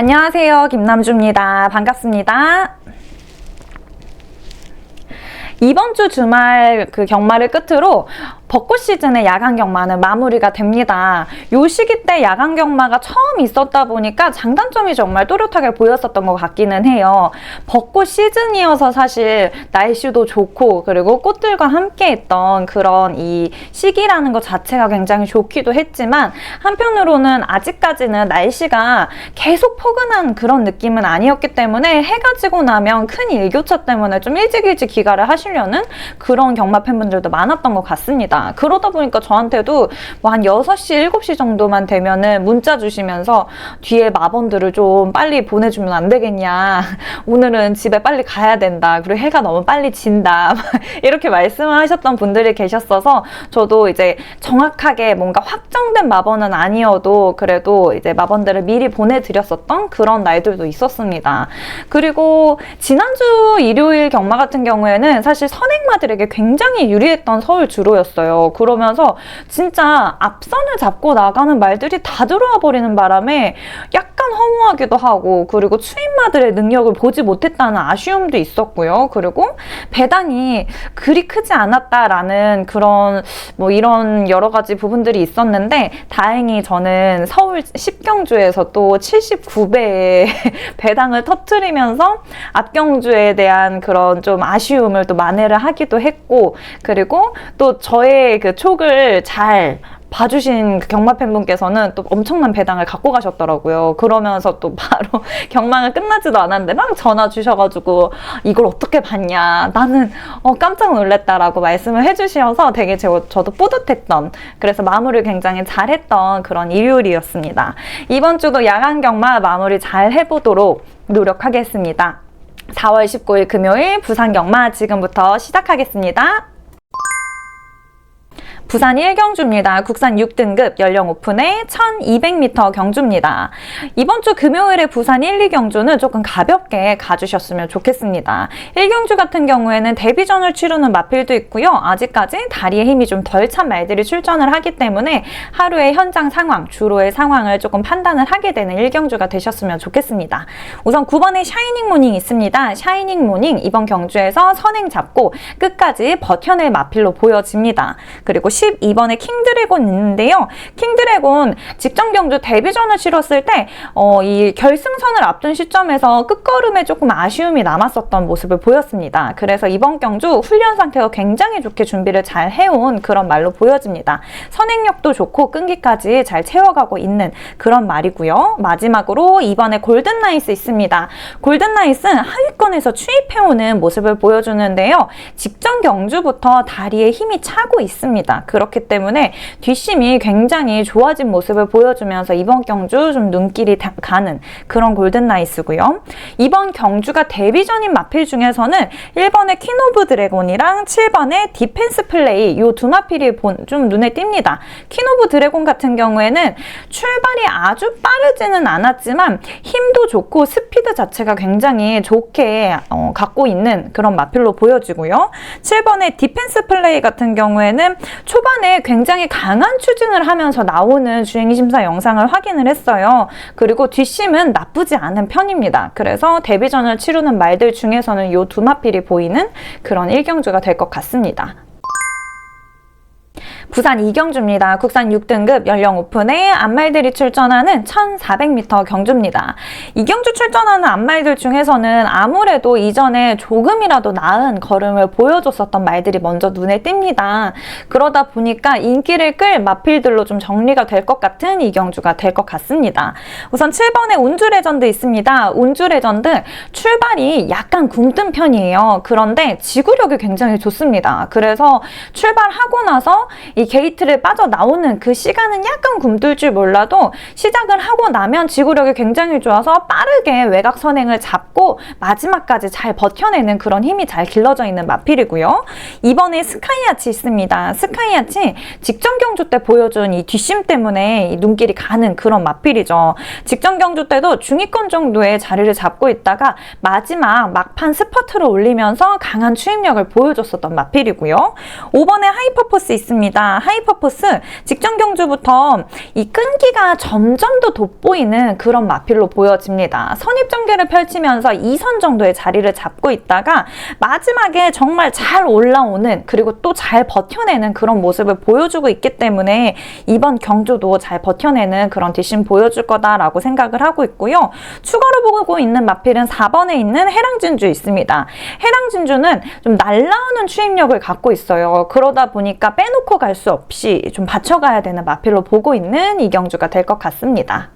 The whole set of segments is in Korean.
안녕하세요. 김남주입니다. 반갑습니다. 이번 주 주말 경마를 끝으로 벚꽃 시즌의 야간 경마는 마무리가 됩니다. 요 시기 때 야간 경마가 처음 있었다 보니까 장단점이 정말 또렷하게 보였었던 것 같기는 해요. 벚꽃 시즌이어서 사실 날씨도 좋고 그리고 꽃들과 함께 했던 그런 이 시기라는 것 자체가 굉장히 좋기도 했지만 한편으로는 아직까지는 날씨가 계속 포근한 그런 느낌은 아니었기 때문에 해가 지고 나면 큰 일교차 때문에 좀 일찍 귀가를 하시려는 그런 경마 팬분들도 많았던 것 같습니다. 그러다 보니까 저한테도 뭐 한 6시, 7시 정도만 되면은 문자 주시면서 뒤에 마번들을 좀 빨리 보내주면 안 되겠냐. 오늘은 집에 빨리 가야 된다. 그리고 해가 너무 빨리 진다. 이렇게 말씀을 하셨던 분들이 계셨어서 저도 이제 정확하게 뭔가 확정된 마번은 아니어도 그래도 이제 마번들을 미리 보내드렸었던 그런 날들도 있었습니다. 그리고 지난주 일요일 경마 같은 경우에는 사실 선행마들에게 굉장히 유리했던 서울 주로였어요. 그러면서 진짜 앞선을 잡고 나가는 말들이 다 들어와 버리는 바람에 약간 허무하기도 하고 그리고 추임마들의 능력을 보지 못했다는 아쉬움도 있었고요. 그리고 배당이 그리 크지 않았다라는 그런 뭐 이런 여러 가지 부분들이 있었는데 다행히 저는 서울 10경주에서 또 79배의 배당을 터뜨리면서 앞경주에 대한 그런 좀 아쉬움을 또 만회를 하기도 했고 그리고 또 저의 그 촉을 잘 봐주신 그 경마 팬분께서는 또 엄청난 배당을 갖고 가셨더라고요. 그러면서 또 바로 경마가 끝나지도 않았는데 막 전화 주셔가지고 이걸 어떻게 봤냐 나는 깜짝 놀랐다라고 말씀을 해주셔서 되게 저도 뿌듯했던 그래서 마무리를 굉장히 잘했던 그런 일요일이었습니다. 이번 주도 야간 경마 마무리 잘 해보도록 노력하겠습니다. 4월 19일 금요일 부산 경마 지금부터 시작하겠습니다. 부산 1경주입니다. 국산 6등급 연령 오픈의 1200m 경주입니다. 이번 주 금요일에 부산 1, 2경주는 조금 가볍게 가주셨으면 좋겠습니다. 1경주 같은 경우에는 데뷔전을 치르는 마필도 있고요. 아직까지 다리에 힘이 좀 덜 찬 말들이 출전을 하기 때문에 하루의 현장 상황, 주로의 상황을 조금 판단을 하게 되는 1경주가 되셨으면 좋겠습니다. 우선 9번에 샤이닝 모닝 있습니다. 샤이닝 모닝 이번 경주에서 선행 잡고 끝까지 버텨낼 마필로 보여집니다. 그리고 12번에 킹드래곤 있는데요. 킹드래곤 직전 경주 데뷔전을 치렀을 때 이 결승선을 앞둔 시점에서 끝걸음에 조금 아쉬움이 남았었던 모습을 보였습니다. 그래서 이번 경주 훈련 상태가 굉장히 좋게 준비를 잘 해온 그런 말로 보여집니다. 선행력도 좋고 끈기까지 잘 채워가고 있는 그런 말이고요. 마지막으로 2번에 골든나이스 있습니다. 골든나이스는 하위권에서 추입해오는 모습을 보여주는데요. 직전 경주부터 다리에 힘이 차고 있습니다. 그렇기 때문에 뒷심이 굉장히 좋아진 모습을 보여주면서 이번 경주 좀 눈길이 가는 그런 골든나이스고요. 이번 경주가 데뷔전인 마필 중에서는 1번의 퀸 오브 드래곤이랑 7번의 디펜스 플레이 이 두 마필이 좀 눈에 띕니다. 퀸 오브 드래곤 같은 경우에는 출발이 아주 빠르지는 않았지만 힘도 좋고 스피드 자체가 굉장히 좋게 갖고 있는 그런 마필로 보여지고요. 7번의 디펜스 플레이 같은 경우에는 초반에 굉장히 강한 추진을 하면서 나오는 주행심사 영상을 확인을 했어요. 그리고 뒷심은 나쁘지 않은 편입니다. 그래서 데뷔전을 치르는 말들 중에서는 이 두 마필이 보이는 그런 1경주가 될 것 같습니다. 부산 2경주입니다. 국산 6등급 연령 오픈에 앞말들이 출전하는 1400m 경주입니다. 2경주 출전하는 앞말들 중에서는 아무래도 이전에 조금이라도 나은 걸음을 보여줬었던 말들이 먼저 눈에 띕니다. 그러다 보니까 인기를 끌 마필들로 좀 정리가 될 것 같은 2경주가 될 것 같습니다. 우선 7번에 운주레전드 있습니다. 운주레전드 출발이 약간 굼뜬 편이에요. 그런데 지구력이 굉장히 좋습니다. 그래서 출발하고 나서 이 게이트를 빠져나오는 그 시간은 약간 굼뜰 줄 몰라도 시작을 하고 나면 지구력이 굉장히 좋아서 빠르게 외곽 선행을 잡고 마지막까지 잘 버텨내는 그런 힘이 잘 길러져 있는 마필이고요. 이번에 스카이아치 있습니다. 스카이아치 직전 경주 때 보여준 이 뒷심 때문에 이 눈길이 가는 그런 마필이죠. 직전 경주 때도 중위권 정도의 자리를 잡고 있다가 마지막 막판 스퍼트를 올리면서 강한 추임력을 보여줬었던 마필이고요. 5번에 하이퍼포스 있습니다. 있습니다. 하이퍼포스 직전 경주부터 이 끈기가 점점 더 돋보이는 그런 마필로 보여집니다. 선입전개를 펼치면서 2선 정도의 자리를 잡고 있다가 마지막에 정말 잘 올라오는, 그리고 또 잘 버텨내는 그런 모습을 보여주고 있기 때문에 이번 경주도 잘 버텨내는 그런 뒷심 보여줄 거다라고 생각을 하고 있고요. 추가로 보고 있는 마필은 4번에 있는 해랑진주 있습니다. 해랑진주는 좀 날라오는 추임력을 갖고 있어요. 그러다 보니까 빼놓고 갈 수 없이 좀 받쳐가야 되는 마필로 보고 있는 이 경주가 될 것 같습니다.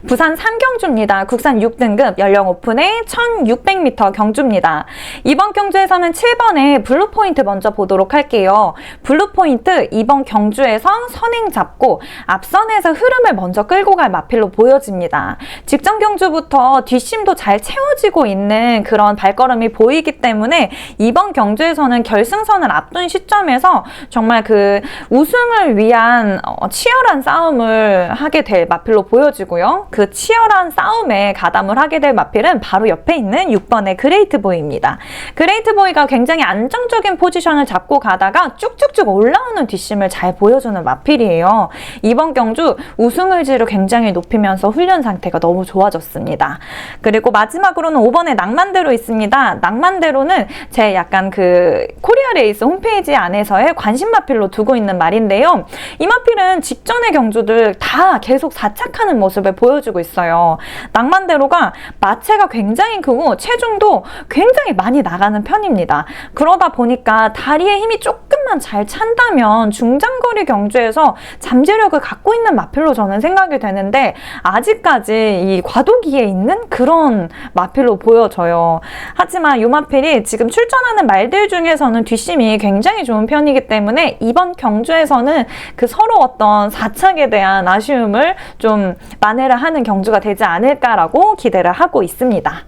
부산 상경주입니다. 국산 6등급 연령 오픈의 1600m 경주입니다. 이번 경주에서는 7번에 블루포인트 먼저 보도록 할게요. 블루포인트 이번 경주에서 선행 잡고 앞선에서 흐름을 먼저 끌고 갈 마필로 보여집니다. 직전 경주부터 뒷심도 잘 채워지고 있는 그런 발걸음이 보이기 때문에 이번 경주에서는 결승선을 앞둔 시점에서 정말 그 우승을 위한 치열한 싸움을 하게 될 마필로 보여지고요. 그 치열한 싸움에 가담을 하게 될 마필은 바로 옆에 있는 6번의 그레이트보이입니다. 그레이트보이가 굉장히 안정적인 포지션을 잡고 가다가 쭉쭉쭉 올라오는 뒷심을 잘 보여주는 마필이에요. 이번 경주 우승 의지를 굉장히 높이면서 훈련 상태가 너무 좋아졌습니다. 그리고 마지막으로는 5번의 낭만대로 있습니다. 낭만대로는 제 약간 그 코리아 레이스 홈페이지 안에서의 관심 마필로 두고 있는 말인데요. 이 마필은 직전의 경주들 다 계속 사착하는 모습을 보여주고 있어요. 낭만대로가 마체가 굉장히 크고 체중도 굉장히 많이 나가는 편입니다. 그러다 보니까 다리에 힘이 조금만 잘 찬다면 중장거리 경주에서 잠재력을 갖고 있는 마필로 저는 생각이 되는데 아직까지 이 과도기에 있는 그런 마필로 보여져요. 하지만 이 마필이 지금 출전하는 말들 중에서는 뒷심이 굉장히 좋은 편이기 때문에 이번 경주에서는 그 서러웠던 사착에 대한 아쉬움을 좀 만회를 하는 경주가 되지 않을까라고 기대를 하고 있습니다.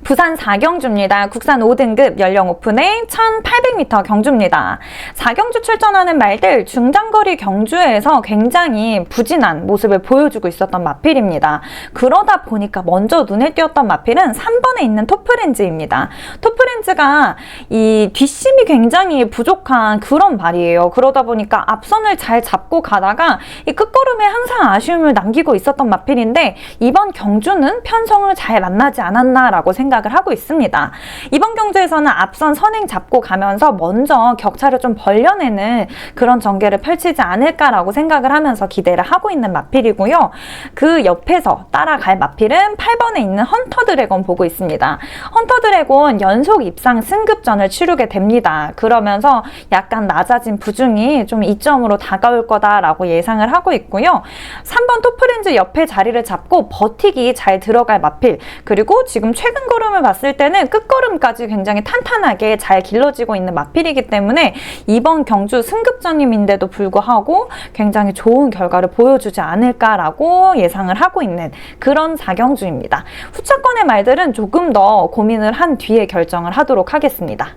부산 4경주입니다. 국산 5등급 연령 오픈의 1800m 경주입니다. 4경주 출전하는 말들 중장거리 경주에서 굉장히 부진한 모습을 보여주고 있었던 마필입니다. 그러다 보니까 먼저 눈에 띄었던 마필은 3번에 있는 토프렌즈입니다. 토프렌즈가 이 뒷심이 굉장히 부족한 그런 말이에요. 그러다 보니까 앞선을 잘 잡고 가다가 이 끝걸음에 항상 아쉬움을 남기고 있었던 마필인데 이번 경주는 편성을 잘 만나지 않았나라고 생각을 하고 있습니다. 이번 경주에서는 앞선 선행 잡고 가면서 먼저 격차를 좀 벌려내는 그런 전개를 펼치지 않을까라고 생각을 하면서 기대를 하고 있는 마필이고요. 그 옆에서 따라갈 마필은 8번에 있는 헌터 드래곤 보고 있습니다. 헌터 드래곤 연속 입상 승급전을 치르게 됩니다. 그러면서 약간 낮아진 부중이 좀 이점으로 다가올 거다라고 예상을 하고 있고요. 3번 토프렌즈 옆에 자리를 잡고 버티기 잘 들어갈 마필, 그리고 지금 최근 걸음을 봤을 때는 끝걸음까지 굉장히 탄탄하게 잘 길러지고 있는 마필이기 때문에 이번 경주 승급전임인데도 불구하고 굉장히 좋은 결과를 보여주지 않을까라고 예상을 하고 있는 그런 4경주입니다. 후차권의 말들은 조금 더 고민을 한 뒤에 결정을 하도록 하겠습니다.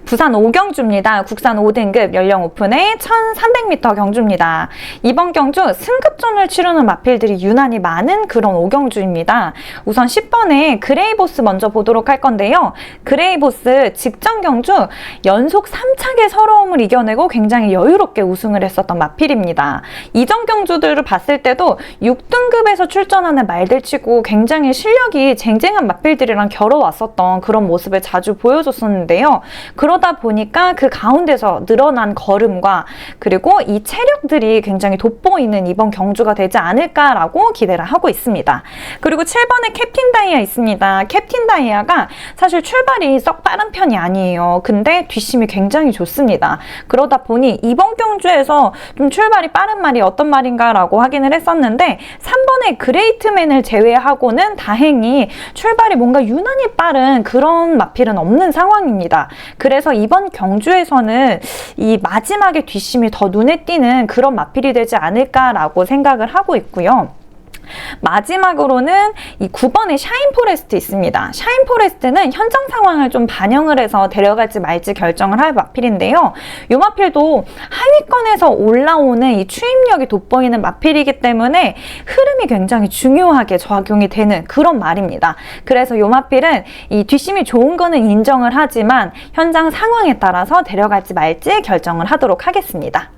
부산 5경주입니다. 국산 5등급 연령 오픈의 1300m 경주입니다. 이번 경주 승급전을 치르는 마필들이 유난히 많은 그런 5경주입니다. 우선 10번에 그레이보스 먼저 보도록 할 건데요. 그레이보스 직전 경주 연속 3착의 서러움을 이겨내고 굉장히 여유롭게 우승을 했었던 마필입니다. 이전 경주들을 봤을 때도 6등급에서 출전하는 말들치고 굉장히 실력이 쟁쟁한 마필들이랑 겨뤄왔었던 그런 모습을 자주 보여줬었는데요. 그러다 보니까 그 가운데서 늘어난 걸음과 그리고 이 체력들이 굉장히 돋보이는 이번 경주가 되지 않을까라고 기대를 하고 있습니다. 그리고 7번에 캡틴 다이아 있습니다. 캡틴 다이아가 사실 출발이 썩 빠른 편이 아니에요. 근데 뒷심이 굉장히 좋습니다. 그러다 보니 이번 경주에서 좀 출발이 빠른 말이 어떤 말인가라고 확인을 했었는데 3번의 그레이트맨을 제외하고는 다행히 출발이 뭔가 유난히 빠른 그런 마필은 없는 상황입니다. 그래서 이번 경주에서는 이 마지막에 뒷심이 더 눈에 띄는 그런 마필이 되지 않을까라고 생각을 하고 있고요. 마지막으로는 이 9번의 샤인포레스트 있습니다. 샤인포레스트는 현장 상황을 좀 반영을 해서 데려갈지 말지 결정을 할 마필인데요. 이 마필도 하위권에서 올라오는 이 추임력이 돋보이는 마필이기 때문에 흐름이 굉장히 중요하게 작용이 되는 그런 말입니다. 그래서 이 마필은 이 뒷심이 좋은 거는 인정을 하지만 현장 상황에 따라서 데려갈지 말지 결정을 하도록 하겠습니다.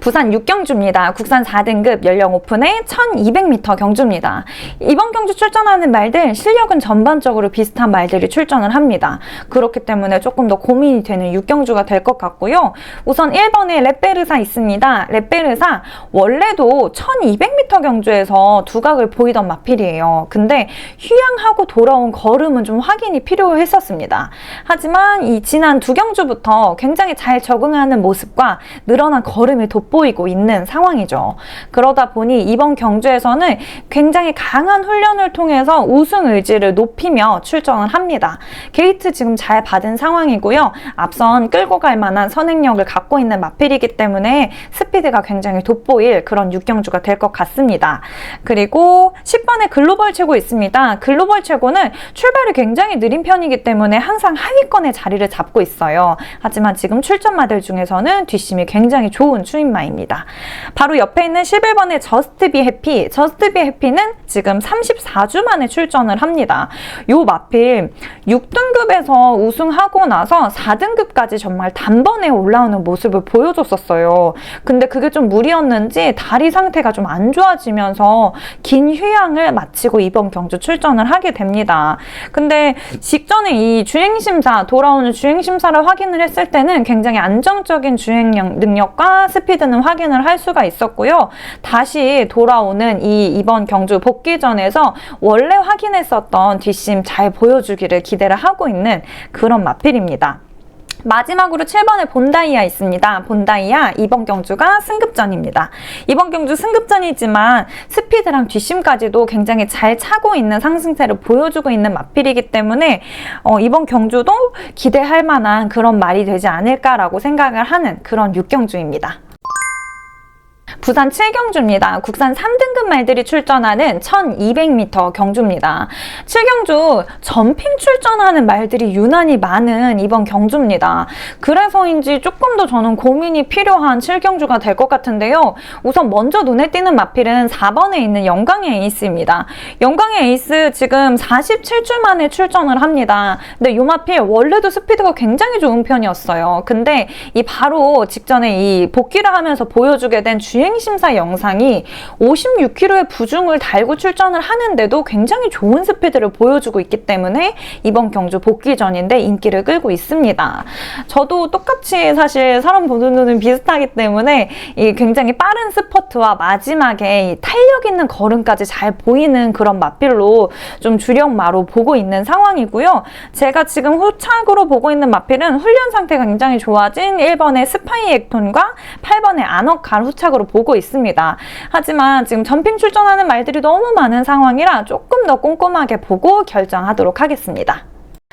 부산 6경주입니다. 국산 4등급 연령 오픈의 1200m 경주입니다. 이번 경주 출전하는 말들 실력은 전반적으로 비슷한 말들이 출전을 합니다. 그렇기 때문에 조금 더 고민이 되는 6경주가 될 것 같고요. 우선 1번에 레페르사 있습니다. 레페르사 원래도 1200m 경주에서 두각을 보이던 마필이에요. 근데 휴양하고 돌아온 걸음은 좀 확인이 필요했었습니다. 하지만 이 지난 두 경주부터 굉장히 잘 적응하는 모습과 늘어난 걸음이 돋보이고 있는 상황이죠. 그러다 보니 이번 경주에서는 굉장히 강한 훈련을 통해서 우승 의지를 높이며 출전을 합니다. 게이트 지금 잘 받은 상황이고요. 앞선 끌고 갈 만한 선행력을 갖고 있는 마필이기 때문에 스피드가 굉장히 돋보일 그런 6경주가 될 것 같습니다. 그리고 10번에 글로벌 최고 있습니다. 글로벌 최고는 출발이 굉장히 느린 편이기 때문에 항상 하위권에 자리를 잡고 있어요. 하지만 지금 출전마들 중에서는 뒷심이 굉장히 좋은 추임마입니다. 바로 옆에 있는 11번의 저스트 비 해피. 저스트 비 해피는 지금 34주 만에 출전을 합니다. 요 마필 6등급에서 우승하고 나서 4등급까지 정말 단번에 올라오는 모습을 보여줬었어요. 근데 그게 좀 무리였는지 다리 상태가 좀 안 좋아지면서 긴 휴양을 마치고 이번 경주 출전을 하게 됩니다. 근데 직전에 이 주행심사, 돌아오는 주행심사를 확인을 했을 때는 굉장히 안정적인 주행 능력과 스피드는 확인을 할 수가 있었고요. 다시 돌아오는 이번 경주 복귀전에서 원래 확인했었던 뒷심 잘 보여주기를 기대를 하고 있는 그런 마필입니다. 마지막으로 7번에 본다이아 있습니다. 본다이아 이번 경주가 승급전입니다. 이번 경주 승급전이지만 스피드랑 뒷심까지도 굉장히 잘 차고 있는 상승세를 보여주고 있는 마필이기 때문에 이번 경주도 기대할 만한 그런 말이 되지 않을까라고 생각을 하는 그런 6경주입니다. 부산 7경주입니다. 국산 3등급 말들이 출전하는 1200m 경주입니다. 7경주 점핑 출전하는 말들이 유난히 많은 이번 경주입니다. 그래서인지 조금 더 저는 고민이 필요한 7경주가 될 것 같은데요. 우선 먼저 눈에 띄는 마필은 4번에 있는 영광의 에이스입니다. 영광의 에이스 지금 47주 만에 출전을 합니다. 근데 이 마필 원래도 스피드가 굉장히 좋은 편이었어요. 근데 이 바로 직전에 이 복귀를 하면서 보여주게 된 주행심사 영상이 56kg의 부중을 달고 출전을 하는데도 굉장히 좋은 스피드를 보여주고 있기 때문에 이번 경주 복귀전인데 인기를 끌고 있습니다. 저도 똑같이 사실 사람 보는 눈은 비슷하기 때문에 이 굉장히 빠른 스퍼트와 마지막에 이 탄력 있는 걸음까지 잘 보이는 그런 마필로 좀 주력마로 보고 있는 상황이고요. 제가 지금 후착으로 보고 있는 마필은 훈련 상태가 굉장히 좋아진 1번의 스파이 액톤과 8번의 아너칼 후착으로 보고 있습니다. 하지만 지금 점핑 출전하는 말들이 너무 많은 상황이라 조금 더 꼼꼼하게 보고 결정하도록 하겠습니다.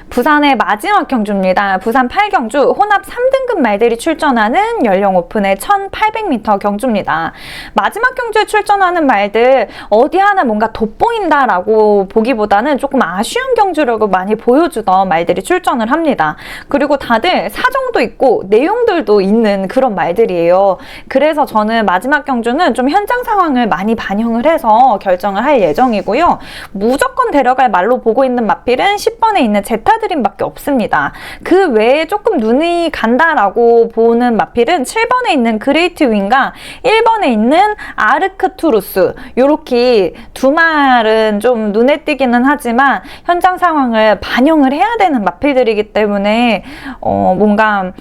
부산의 마지막 경주입니다. 부산 8경주 혼합 3등급 말들이 출전하는 연령 오픈의 1800m 경주입니다. 마지막 경주에 출전하는 말들 어디 하나 뭔가 돋보인다라고 보기보다는 조금 아쉬운 경주력을 많이 보여주던 말들이 출전을 합니다. 그리고 다들 사정도 있고 내용들도 있는 그런 말들이에요. 그래서 저는 마지막 경주는 좀 현장 상황을 많이 반영을 해서 결정을 할 예정이고요. 무조건 데려갈 말로 보고 있는 마필은 10번에 있는 제타드림밖에 없습니다. 그 외에 조금 눈이 간다라고 보는 마필은 7번에 있는 그레이트 윙과 1번에 있는 아르크투루스, 요렇게 두 말은 좀 눈에 띄기는 하지만 현장 상황을 반영을 해야 되는 마필들이기 때문에 뭔가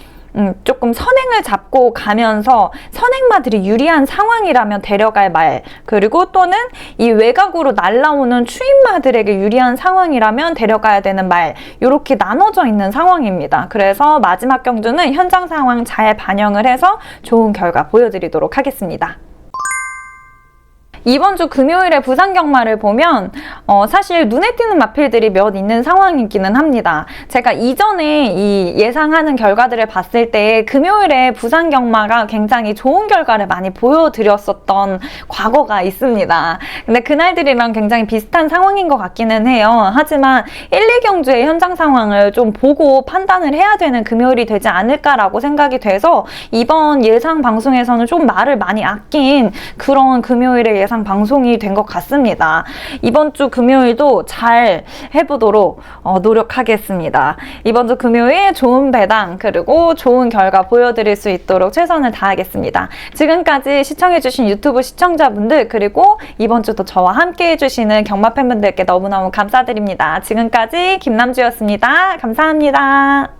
조금 선행을 잡고 가면서 선행마들이 유리한 상황이라면 데려갈 말, 그리고 또는 이 외곽으로 날라오는 추임마들에게 유리한 상황이라면 데려가야 되는 말, 이렇게 나눠져 있는 상황입니다. 그래서 마지막 경주는 현장 상황 잘 반영을 해서 좋은 결과 보여드리도록 하겠습니다. 이번 주 금요일에 부산 경마를 보면 사실 눈에 띄는 마필들이 몇 있는 상황이기는 합니다. 제가 이전에 이 예상하는 결과들을 봤을 때 금요일에 부산 경마가 굉장히 좋은 결과를 많이 보여드렸었던 과거가 있습니다. 근데 그날들이랑 굉장히 비슷한 상황인 것 같기는 해요. 하지만 1, 2경주의 현장 상황을 좀 보고 판단을 해야 되는 금요일이 되지 않을까라고 생각이 돼서 이번 예상 방송에서는 좀 말을 많이 아낀 그런 금요일의 예상 방송이 된 것 같습니다. 이번 주 금요일도 잘 해보도록 노력하겠습니다. 이번 주 금요일 좋은 배당 그리고 좋은 결과 보여드릴 수 있도록 최선을 다하겠습니다. 지금까지 시청해주신 유튜브 시청자분들 그리고 이번 주도 저와 함께 해주시는 경마 팬분들께 너무너무 감사드립니다. 지금까지 김남주였습니다. 감사합니다.